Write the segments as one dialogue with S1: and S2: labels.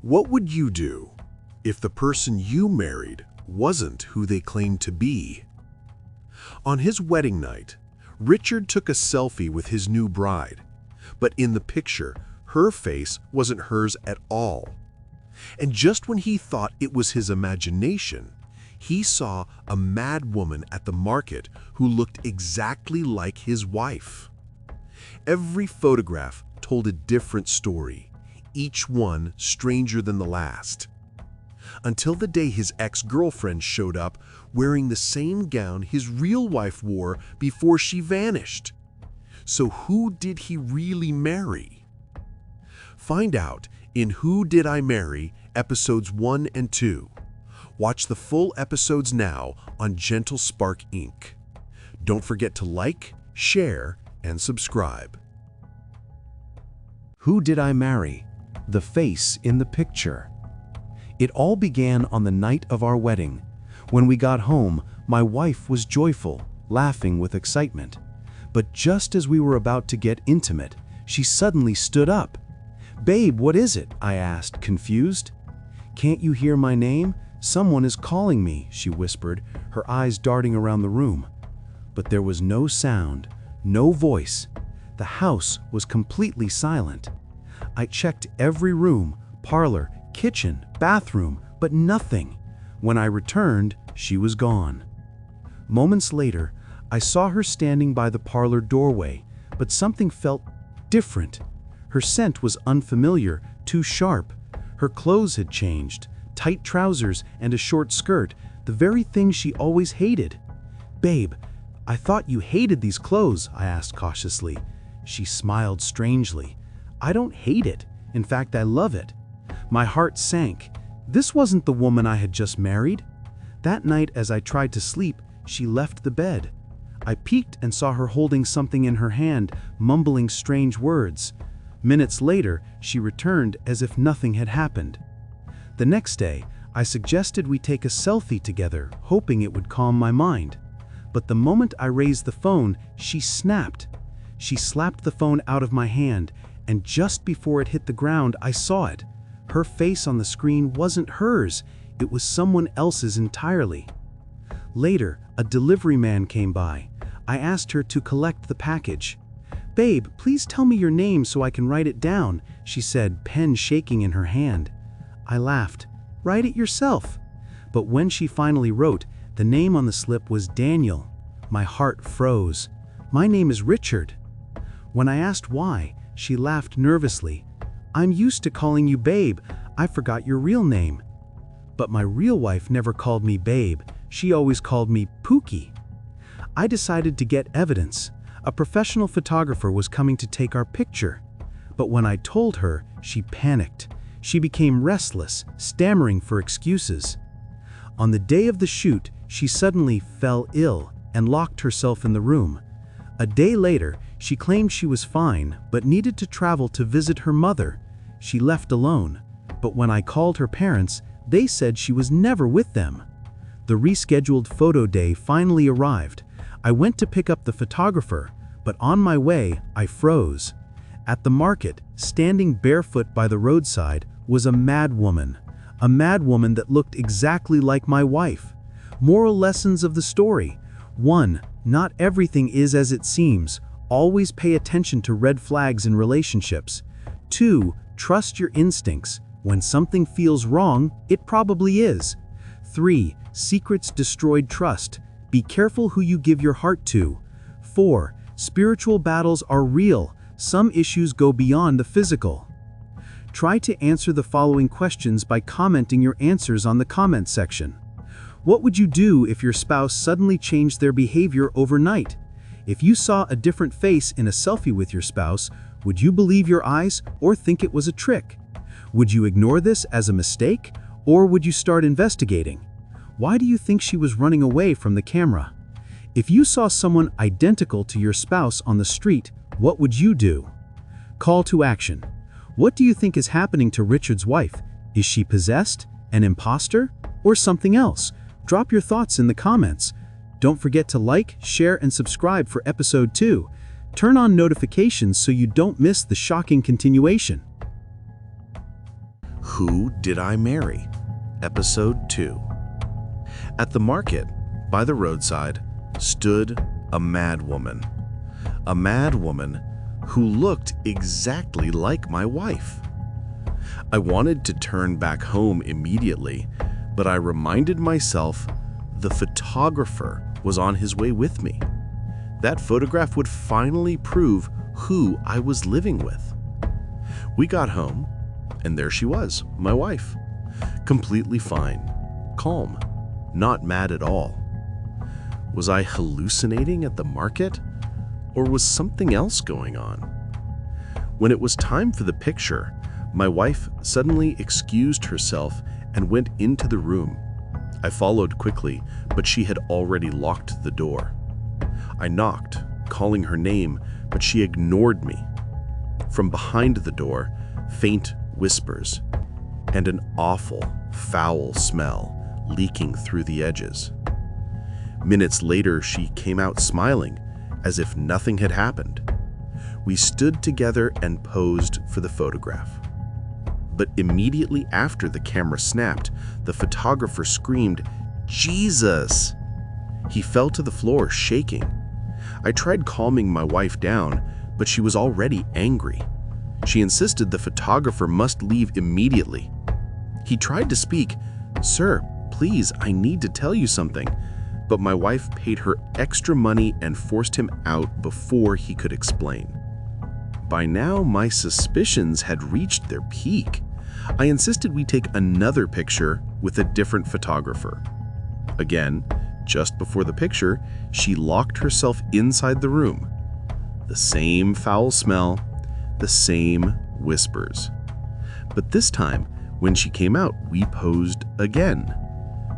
S1: What would you do if the person you married wasn't who they claimed to be? On his wedding night, Richard took a selfie with his new bride, but in the picture, her face wasn't hers at all. And just when he thought it was his imagination, he saw a mad woman at the market who looked exactly like his wife. Every photograph told a different story, each one stranger than the last. Until the day his ex-girlfriend showed up wearing the same gown his real wife wore before she vanished. So who did he really marry? Find out in Who Did I Marry? Episodes 1 and 2. Watch the full episodes now on Gentle Spark Inc. Don't forget to like, share, and subscribe.
S2: Who Did I Marry? The Face in the Picture. It all began on the night of our wedding. When we got home, my wife was joyful, laughing with excitement. But just as we were about to get intimate, she suddenly stood up. "Babe, what is it?" I asked, confused. "Can't you hear my name? Someone is calling me," she whispered, her eyes darting around the room. But there was no sound, no voice. The house was completely silent. I checked every room, parlor, kitchen, bathroom, but nothing. When I returned, she was gone. Moments later, I saw her standing by the parlor doorway, but something felt different. Her scent was unfamiliar, too sharp. Her clothes had changed, tight trousers and a short skirt, the very thing she always hated. "Babe, I thought you hated these clothes," I asked cautiously. She smiled strangely. "I don't hate it. In fact, I love it." My heart sank. This wasn't the woman I had just married. That night, as I tried to sleep, she left the bed. I peeked and saw her holding something in her hand, mumbling strange words. Minutes later, she returned as if nothing had happened. The next day, I suggested we take a selfie together, hoping it would calm my mind. But the moment I raised the phone, she snapped. She slapped the phone out of my hand, and just before it hit the ground, I saw it. Her face on the screen wasn't hers, it was someone else's entirely. Later, a delivery man came by. I asked her to collect the package. "Babe, please tell me your name so I can write it down," she said, pen shaking in her hand. I laughed. "Write it yourself." But when she finally wrote, the name on the slip was Daniel. My heart froze. "My name is Richard." When I asked why, she laughed nervously. "I'm used to calling you Babe. I forgot your real name." But my real wife never called me Babe. She always called me Pookie. I decided to get evidence. A professional photographer was coming to take our picture. But when I told her, she panicked. She became restless, stammering for excuses. On the day of the shoot, she suddenly fell ill and locked herself in the room. A day later, she claimed she was fine, but needed to travel to visit her mother. She left alone. But when I called her parents, they said she was never with them. The rescheduled photo day finally arrived. I went to pick up the photographer, but on my way, I froze. At the market, standing barefoot by the roadside, was a mad woman that looked exactly like my wife. Moral lessons of the story. 1. Not everything is as it seems. Always pay attention to red flags in relationships. 2. Trust your instincts. When something feels wrong, it probably is. 3. Secrets destroyed trust. Be careful who you give your heart to. 4. Spiritual battles are real. Some issues go beyond the physical. Try to answer the following questions by commenting your answers on the comment section. What would you do if your spouse suddenly changed their behavior overnight? If you saw a different face in a selfie with your spouse, would you believe your eyes or think it was a trick? Would you ignore this as a mistake, or would you start investigating? Why do you think she was running away from the camera? If you saw someone identical to your spouse on the street, what would you do? Call to action. What do you think is happening to Richard's wife? Is she possessed, an imposter, or something else? Drop your thoughts in the comments. Don't forget to like, share, and subscribe for episode 2. Turn on notifications so you don't miss the shocking continuation. Who Did I Marry? Episode 2. At the market, by the roadside, stood a mad woman. A mad woman who looked exactly like my wife. I wanted to turn back home immediately, but I reminded myself the photographer was on his way with me. That photograph would finally prove who I was living with. We got home, and there she was, my wife. Completely fine, calm, not mad at all. Was I hallucinating at the market, or was something else going on? When it was time for the picture, my wife suddenly excused herself and went into the room. I followed quickly, but she had already locked the door. I knocked, calling her name, but she ignored me. From behind the door, faint whispers, and an awful, foul smell leaking through the edges. Minutes later, she came out smiling, as if nothing had happened. We stood together and posed for the photograph. But immediately after the camera snapped, the photographer screamed, "Jesus!" He fell to the floor, shaking. I tried calming my wife down, but she was already angry. She insisted the photographer must leave immediately. He tried to speak, "Sir, please, I need to tell you something." But my wife paid her extra money and forced him out before he could explain. By now, my suspicions had reached their peak. I insisted we take another picture with a different photographer. Again, just before the picture, she locked herself inside the room. The same foul smell, the same whispers. But this time, when she came out, we posed again.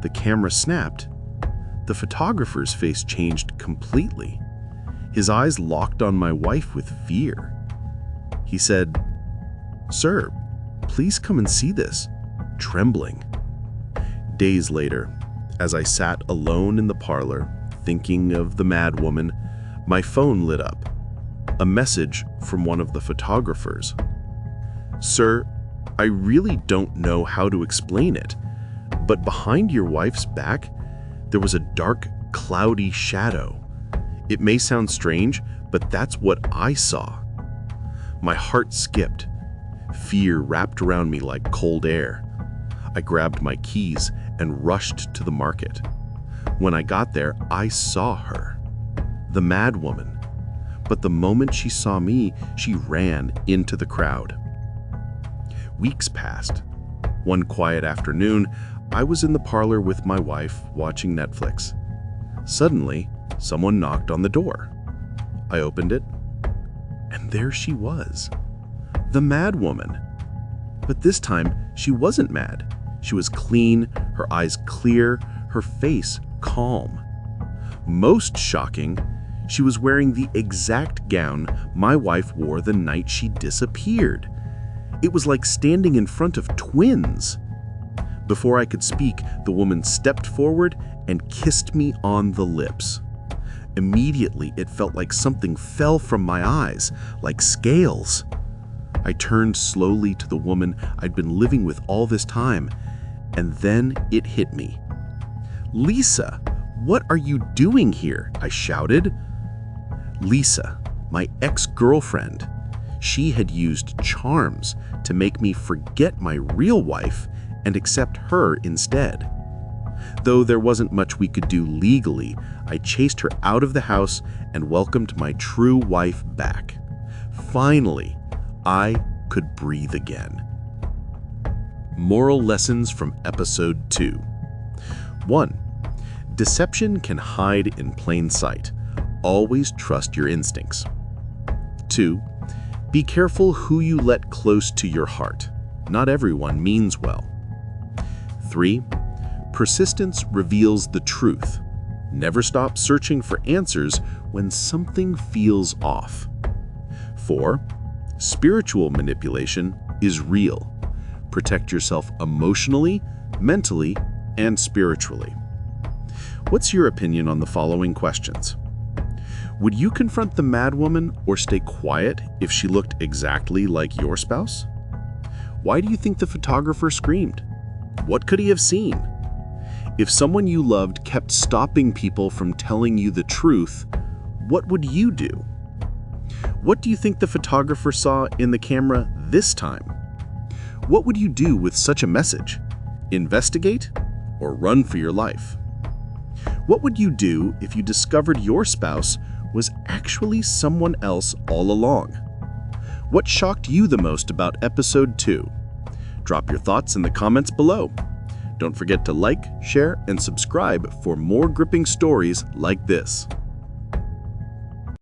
S2: The camera snapped. The photographer's face changed completely. His eyes locked on my wife with fear. He said, "Sir, please come and see this," trembling. Days later, as I sat alone in the parlor, thinking of the mad woman, my phone lit up. A message from one of the photographers. "Sir, I really don't know how to explain it, but behind your wife's back, there was a dark, cloudy shadow. It may sound strange, but that's what I saw." My heart skipped. Fear wrapped around me like cold air. I grabbed my keys and rushed to the market. When I got there, I saw her, the mad woman. But the moment she saw me, she ran into the crowd. Weeks passed. One quiet afternoon, I was in the parlor with my wife watching Netflix. Suddenly, someone knocked on the door. I opened it, and there she was, the mad woman. But this time, she wasn't mad. She was clean, her eyes clear, her face calm. Most shocking, she was wearing the exact gown my wife wore the night she disappeared. It was like standing in front of twins. Before I could speak, the woman stepped forward and kissed me on the lips. Immediately, it felt like something fell from my eyes, like scales. I turned slowly to the woman I'd been living with all this time, and then it hit me. "Lisa, what are you doing here?" I shouted. Lisa, my ex-girlfriend. She had used charms to make me forget my real wife and accept her instead. Though there wasn't much we could do legally, I chased her out of the house and welcomed my true wife back. Finally, I could breathe again. Moral lessons from episode 2. 1. Deception can hide in plain sight. Always trust your instincts. 2. Be careful who you let close to your heart. Not everyone means well. 3. Persistence reveals the truth. Never stop searching for answers when something feels off. 4. Spiritual manipulation is real. Protect yourself emotionally, mentally, and spiritually. What's your opinion on the following questions? Would you confront the mad woman or stay quiet if she looked exactly like your spouse?
S1: Why do you think the photographer screamed? What could he have seen? If someone you loved kept stopping people from telling you the truth, what would you do? What do you think the photographer saw in the camera this time? What would you do with such a message? Investigate or run for your life? What would you do if you discovered your spouse was actually someone else all along? What shocked you the most about episode 2? Drop your thoughts in the comments below. Don't forget to like, share, and subscribe for more gripping stories like this.